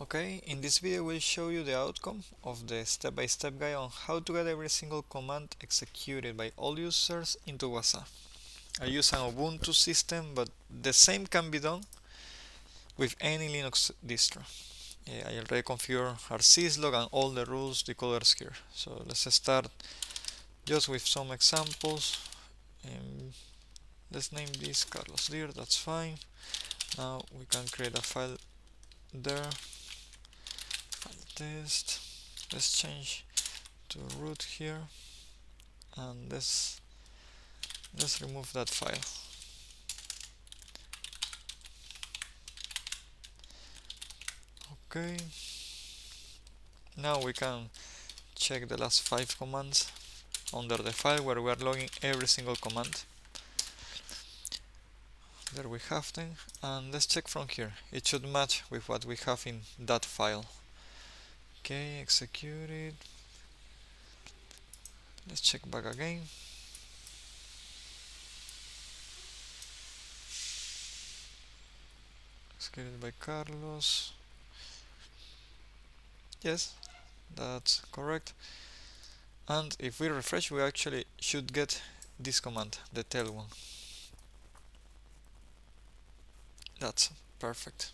Okay, in this video we'll show you the outcome of the step-by-step guide on how to get every single command executed by all users into Wazuh. I use an Ubuntu system, but the same can be done with any Linux distro. I already configured our syslog and all the rules, decoders here. So let's start just with some examples. Let's name this Carlos Dir, that's fine. Now we can create a file there. File test. Let's change to root here, and let's remove that file. Okay, now we can check the last 5 commands under the file where we are logging every single command. There we have them, and let's check from here. It should match with what we have in that file. Okay, execute it. Let's check back again. Executed by Carlos. Yes, that's correct. And if we refresh, we actually should get this command, the tail one. That's perfect.